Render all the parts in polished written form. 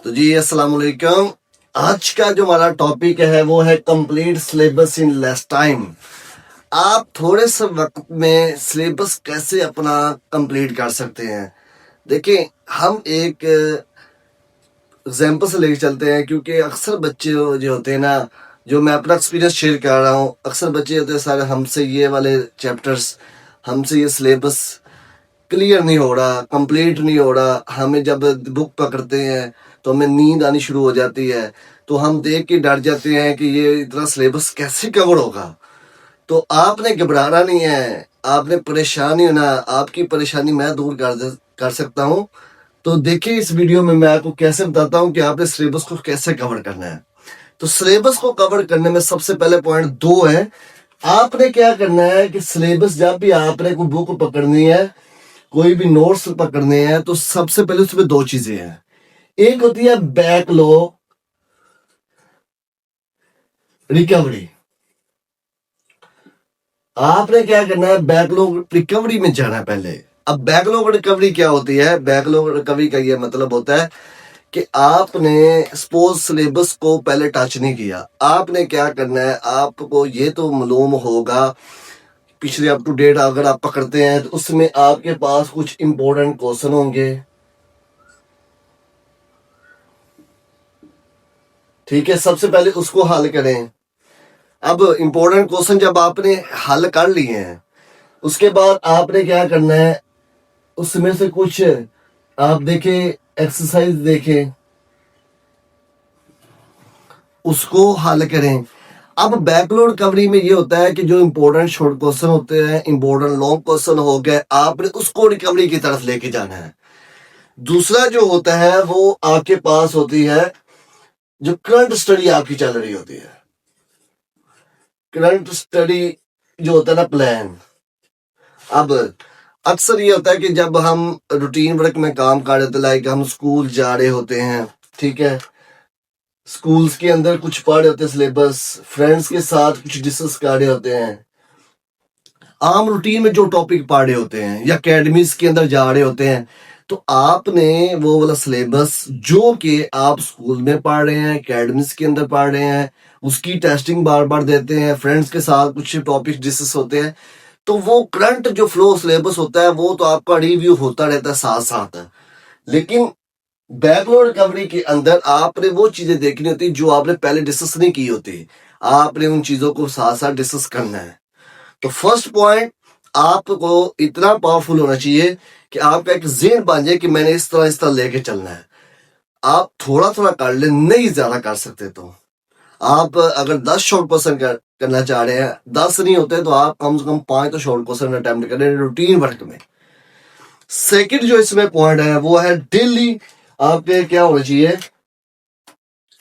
तो जी अस्सलाम वालेकुम। आज का जो हमारा टॉपिक है वो है complete syllabus in less time. आप थोड़े से वक्त में सिलेबस कैसे अपना कंप्लीट कर सकते हैं। देखिए, हम एक एग्जाम्पल से लेके चलते हैं, क्योंकि अक्सर बच्चे जो होते हैं ना, जो मैं अपना एक्सपीरियंस शेयर कर रहा हूँ, अक्सर बच्चे होते हैं सारे हमसे ये वाले चैप्टर्स, हमसे ये सिलेबस क्लियर नहीं हो रहा, कंप्लीट नहीं हो रहा। हमें जब बुक पकड़ते हैं तो हमें नींद आनी शुरू हो जाती है, तो हम देख के डर जाते हैं कि ये इतना सिलेबस कैसे कवर होगा। तो आपने घबराना नहीं है, आपने परेशान नहीं होना। आपकी परेशानी मैं दूर कर सकता हूँ। तो देखिए, इस वीडियो में मैं आपको कैसे बताता हूँ कि आपने सिलेबस को कैसे कवर करना है। तो सिलेबस को कवर करने में सबसे पहले पॉइंट दो है। आपने क्या करना है कि सिलेबस जब भी आपने कोई बुक पकड़नी है, कोई भी नोट्स पकड़ने हैं, तो सबसे पहले उसमें दो चीजें हैं। एक होती है बैकलॉग रिकवरी। आपने क्या करना है, बैकलॉग रिकवरी में जाना है पहले। अब बैकलॉग रिकवरी क्या होती है? बैकलॉग रिकवरी का ये मतलब होता है कि आपने सपोज सिलेबस को पहले टच नहीं किया। आपने क्या करना है, आपको ये तो मालूम होगा, पिछले अप टू डेट अगर आप पकड़ते हैं तो उसमें आपके पास कुछ इंपॉर्टेंट क्वेश्चन होंगे। ठीक है, सबसे पहले उसको हल करें। अब इंपॉर्टेंट क्वेश्चन जब आपने हल कर लिए हैं, उसके बाद आपने क्या करना है, उसमें से कुछ आप देखें, एक्सरसाइज देखें, उसको हल करें। अब बैकलॉग रिकवरी में ये होता है कि जो इंपॉर्टेंट शॉर्ट क्वेश्चन होते हैं, इंपॉर्टेंट लॉन्ग क्वेश्चन हो गए, आपने उसको रिकवरी की तरफ लेके जाना है। दूसरा जो होता है वो आपके पास होती है जो करंट स्टडी आपकी चल रही होती है। करंट स्टडी जो होता है ना, प्लान। अब अक्सर ये होता है कि जब हम रूटीन वर्क में काम कर रहे थे, लाइक हम स्कूल जा रहे होते हैं, ठीक है, स्कूल्स के अंदर कुछ पढ़ रहे होते हैं सिलेबस, फ्रेंड्स के साथ कुछ डिस्कस कर रहे होते हैं, आम रूटीन में जो टॉपिक पढ़ रहे होते हैं, या अकेडमीज के अंदर जा रहे होते हैं, तो आपने वो वाला सिलेबस जो कि आप स्कूल में पढ़ रहे हैं, अकेडमीज के अंदर पढ़ रहे हैं, उसकी टेस्टिंग बार बार देते हैं, फ्रेंड्स के साथ कुछ टॉपिक डिस्कस होते हैं, तो वो करंट जो फ्लो सिलेबस होता है वो तो आपका रिव्यू होता रहता है साथ साथ। लेकिन बैकलॉग रिकवरी के अंदर आपने वो चीजें देखनी होती जो आपने पहले डिस्कस नहीं की होती। आपने उन चीजों को साथ साथ डिस्कस करना है। तो फर्स्ट पॉइंट, आपको इतना पावरफुल होना चाहिए कि आपका एक ज़हन बन जाए कि मैंने इस तरह लेके चलना है। आप थोड़ा थोड़ा कर ले, नहीं ज्यादा कर सकते तो आप अगर 10 शॉर्ट क्वेश्चन करना चाह रहे हैं, 10 नहीं होते तो आप कम से कम 5 तो शॉर्ट क्वेश्चन अटेम्प्ट करें रूटीन वर्क में। सेकंड जो इसमें पॉइंट है वो है डेली आपके क्या होना चाहिए,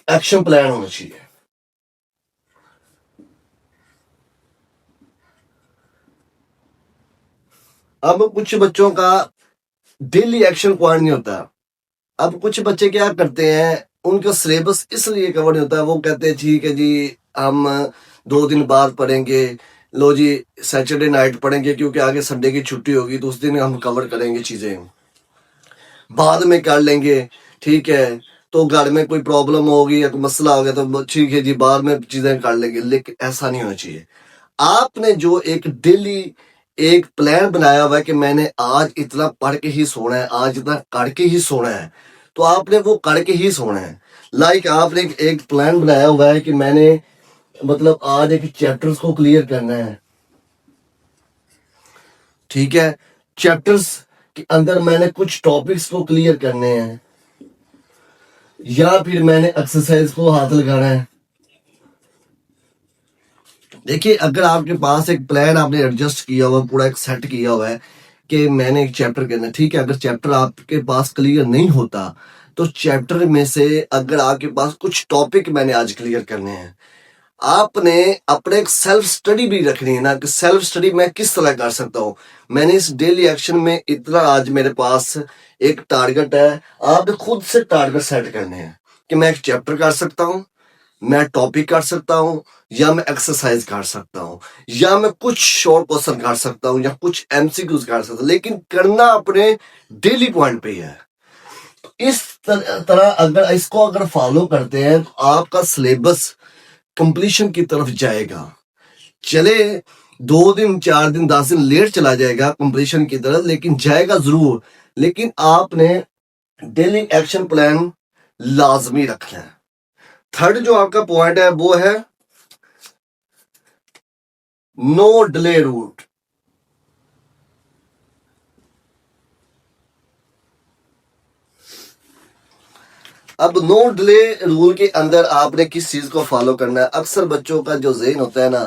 एक्शन प्लान होना चाहिए। अब कुछ बच्चों का डेली एक्शन प्लान नहीं होता। अब कुछ बच्चे क्या करते हैं, उनका सिलेबस इसलिए कवर नहीं होता, वो कहते हैं ठीक है जी, हम 2 दिन बाद पढ़ेंगे, लो जी सैटरडे नाइट पढ़ेंगे क्योंकि आगे संडे की छुट्टी होगी, तो उस दिन हम कवर करेंगे चीजें, बाद में कर लेंगे। ठीक है, तो घर में कोई प्रॉब्लम होगी या कोई मसला हो गया तो ठीक है जी, बाद में चीजें कर लेंगे। लेकिन ऐसा नहीं होना चाहिए। आपने जो एक डेली एक प्लान बनाया हुआ है कि मैंने आज इतना पढ़ के ही सोना है, आज इतना करके ही सोना है, तो आपने वो करके ही सोना है। लाइक आपने एक प्लान बनाया हुआ है कि मैंने मतलब आज एक चैप्टर्स को क्लियर करना है। ठीक है, चैप्टर्स के अंदर मैंने कुछ टॉपिक्स को क्लियर करने हैं, या फिर मैंने एक्सरसाइज को हाथ लगाना है। देखिए, अगर आपके पास एक प्लान आपने एडजस्ट किया हुआ, पूरा एक सेट किया हुआ है कि मैंने एक चैप्टर करना है, ठीक है, अगर चैप्टर आपके पास क्लियर नहीं होता तो चैप्टर में से अगर आपके पास कुछ टॉपिक मैंने आज क्लियर करने हैं, आपने अपने एक सेल्फ स्टडी भी रखनी है ना, कि सेल्फ स्टडी मैं किस तरह कर सकता हूँ। मैंने इस डेली एक्शन में इतना, आज मेरे पास एक टारगेट है। आपने खुद से टारगेट सेट करने हैं कि मैं एक चैप्टर कर सकता हूँ, मैं टॉपिक कर सकता हूँ, या मैं एक्सरसाइज कर सकता हूँ, या मैं कुछ शॉर्ट क्वेश्चन कर सकता हूँ, या कुछ एमसीक्यूज कर सकता हूँ, लेकिन करना अपने डेली पॉइंट पे ही है। इस तरह अगर इसको अगर फॉलो करते हैं तो आपका सिलेबस कंप्लीशन की तरफ जाएगा। चले 2 दिन 4 दिन 10 दिन लेट चला जाएगा कंप्लीशन की तरफ, लेकिन जाएगा जरूर। लेकिन आपने डेली एक्शन प्लान लाजमी रखना है। थर्ड जो आपका पॉइंट है वो है नो डिले रूट। अब नो डिले रूल के अंदर आपने किस चीज को फॉलो करना है। अक्सर बच्चों का जो ज़हन होता है ना,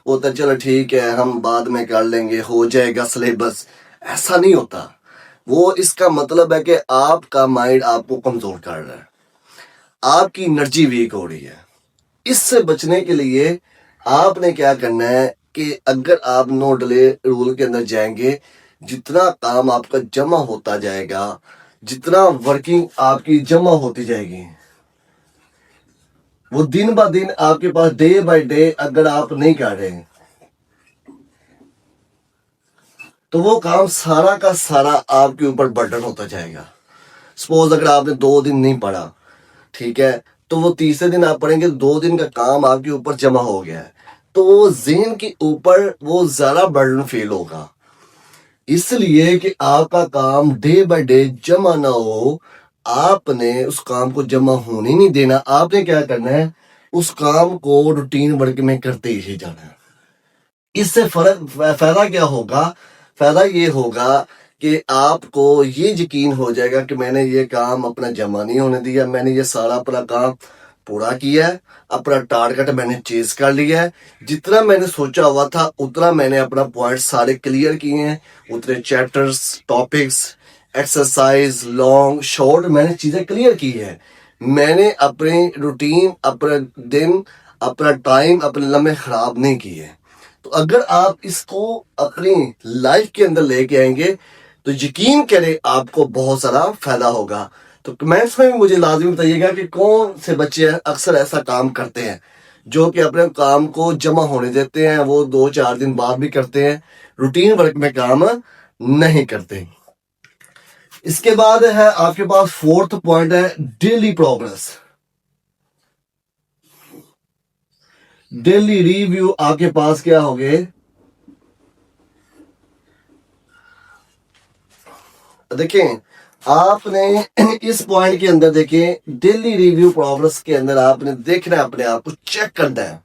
वो होता है चलो ठीक है हम बाद में कर लेंगे, हो जाएगा सिलेबस। ऐसा नहीं होता। वो इसका मतलब है कि आपका माइंड आपको कमजोर कर रहा है, आपकी एनर्जी वीक हो रही है। इससे बचने के लिए आपने क्या करना है कि अगर आप नो डिले रूल के अंदर जाएंगे, जितना काम आपका जमा होता जाएगा, जितना वर्किंग आपकी जमा होती जाएगी, वो दिन ब दिन आपके पास डे बाय डे अगर आप नहीं कर रहे तो वो काम सारा का सारा आपके ऊपर बर्डन होता जाएगा। सपोज अगर आपने 2 दिन नहीं पढ़ा, ठीक है, तो वो तीसरे दिन आप पढ़ेंगे, 2 दिन का काम आपके ऊपर जमा हो गया है, तो वो ज़हन के ऊपर वो ज्यादा बर्डन फील होगा। इसलिए कि आपका काम डे बाय डे जमा ना हो, आपने उस काम को जमा होने नहीं देना। आपने क्या करना है, उस काम को रूटीन वर्क में करते ही जाना है। इससे फायदा क्या होगा, फायदा ये होगा कि आपको ये यकीन हो जाएगा कि मैंने ये काम अपना जमा नहीं होने दिया, मैंने ये सारा अपना काम पूरा किया है, अपना टारगेट मैंने चेज कर लिया है। जितना मैंने सोचा हुआ था उतना मैंने अपना पॉइंट सारे क्लियर किए हैं। उतने chapters, topics, exercise, long short मैंने चीजें क्लियर की है। मैंने अपनी रूटीन, अपना दिन, अपना टाइम, अपने लम्हे खराब नहीं किए। तो अगर आप इसको अपनी लाइफ के अंदर लेके आएंगे तो यकीन करें आपको बहुत सारा फायदा होगा। तो कमेंट्स में भी मुझे लाजमी बताइएगा कि कौन से बच्चे अक्सर ऐसा काम करते हैं जो कि अपने काम को जमा होने देते हैं, वो 2-4 दिन बाद भी करते हैं, रूटीन वर्क में काम नहीं करते। इसके बाद है आपके पास फोर्थ पॉइंट है डेली प्रोग्रेस, डेली रिव्यू। आपके पास क्या हो गए, देखें आपने इस पॉइंट के अंदर देखें डेली रिव्यू प्रोग्रेस के अंदर आपने देखना है, अपने आप को चेक करना है।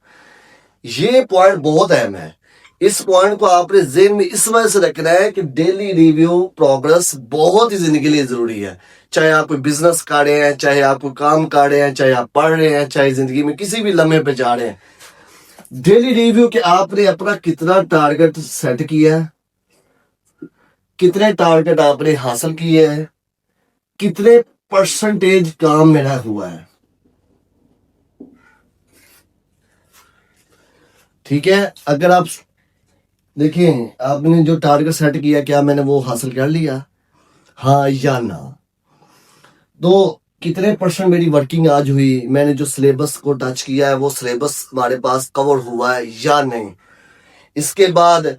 ये पॉइंट बहुत अहम है। इस पॉइंट को आपने जेहन में इस वजह से रखना है कि डेली रिव्यू प्रोग्रेस बहुत ही जिंदगी के लिए जरूरी है। चाहे आप कोई बिजनेस कर रहे हैं, चाहे आप कोई काम कर रहे हैं, चाहे आप पढ़ रहे हैं, चाहे जिंदगी में किसी भी लम्हे पे जा रहे हैं, डेली रिव्यू के आपने अपना कितना टारगेट सेट किया है, कितने टारगेट आपने हासिल किए हैं, कितने परसेंटेज काम मेरा हुआ है। ठीक है, अगर आप देखिए आपने जो टारगेट सेट किया क्या मैंने वो हासिल कर लिया, हाँ या ना। तो कितने परसेंट मेरी वर्किंग आज हुई, मैंने जो सिलेबस को टच किया है वो सिलेबस हमारे पास कवर हुआ है या नहीं। इसके बाद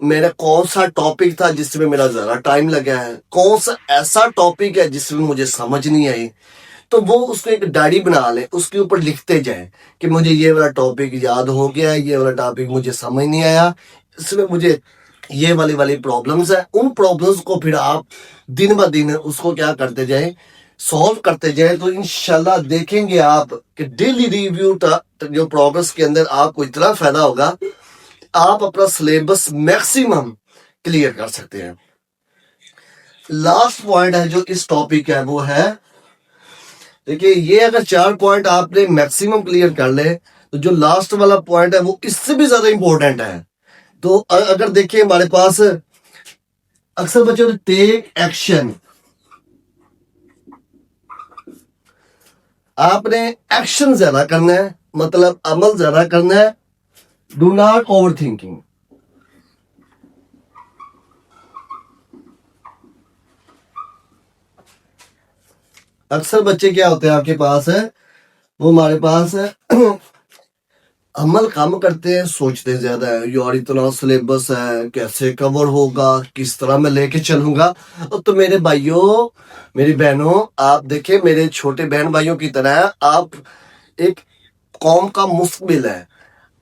मेरा कौन सा टॉपिक था जिसमें मेरा ज़्यादा टाइम लगा है, कौन सा ऐसा टॉपिक है जिसमें मुझे समझ नहीं आई। तो वो उसको एक डायरी बना ले, उसके ऊपर लिखते जाए कि मुझे ये वाला टॉपिक याद हो गया, ये वाला टॉपिक मुझे समझ नहीं आया, इसमें मुझे ये वाली वाली प्रॉब्लम्स है। उन प्रॉब्लम्स को फिर आप दिन ब दिन उसको क्या करते जाए, सॉल्व करते जाए। तो इंशाल्लाह देखेंगे आप कि डेली रिव्यू जो प्रोग्रेस के अंदर आपको इतना फायदा होगा, आप अपना सिलेबस मैक्सिमम क्लियर कर सकते हैं। लास्ट पॉइंट है जो इस टॉपिक है वो है, देखिए ये अगर 4 पॉइंट आपने मैक्सिमम क्लियर कर ले तो जो लास्ट वाला पॉइंट है वो इससे भी ज्यादा इंपॉर्टेंट है। तो अगर देखिए हमारे पास अक्सर बच्चों टेक एक्शन, आपने एक्शन ज्यादा करना है, मतलब अमल ज्यादा करना है। Do not over thinking. अक्सर बच्चे क्या होते हैं आपके पास है, वो हमारे पास अमल कम करते हैं, सोचते ज्यादा है, यार इतना सिलेबस है, कैसे कवर होगा, किस तरह मैं लेके चलूंगा। तो मेरे भाइयों, मेरी बहनों, आप देखिए मेरे छोटे बहन भाइयों की तरह है, आप एक कौम का मुस्तकबिल है।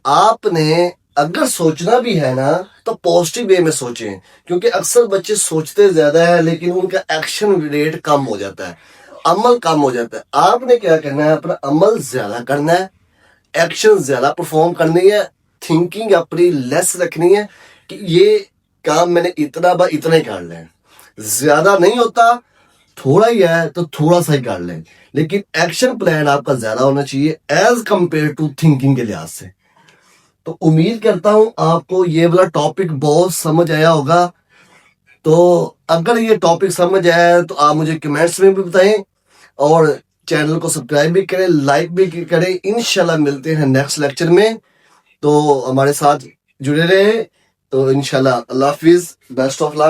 आपने अगर सोचना भी है ना तो पॉजिटिव वे में सोचें, क्योंकि अक्सर बच्चे सोचते ज्यादा है लेकिन उनका एक्शन रेट कम हो जाता है, अमल कम हो जाता है। आपने क्या करना है, अपना अमल ज्यादा करना है, एक्शन ज्यादा परफॉर्म करनी है, थिंकिंग अपनी लेस रखनी है कि ये काम मैंने इतना बार इतना ही कर लें, ज्यादा नहीं होता, थोड़ा ही है तो थोड़ा सा ही कर लें, लेकिन एक्शन प्लान आपका ज्यादा होना चाहिए एज कंपेयर टू थिंकिंग के लिहाज से। तो उम्मीद करता हूं आपको ये वाला टॉपिक बहुत समझ आया होगा। तो अगर ये टॉपिक समझ आया है तो आप मुझे कमेंट्स में भी बताएं, और चैनल को सब्सक्राइब भी करें, लाइक भी करें। इंशाल्लाह मिलते हैं नेक्स्ट लेक्चर में, तो हमारे साथ जुड़े रहे। तो इंशाल्लाह, अल्लाह हाफिज, बेस्ट ऑफ लक।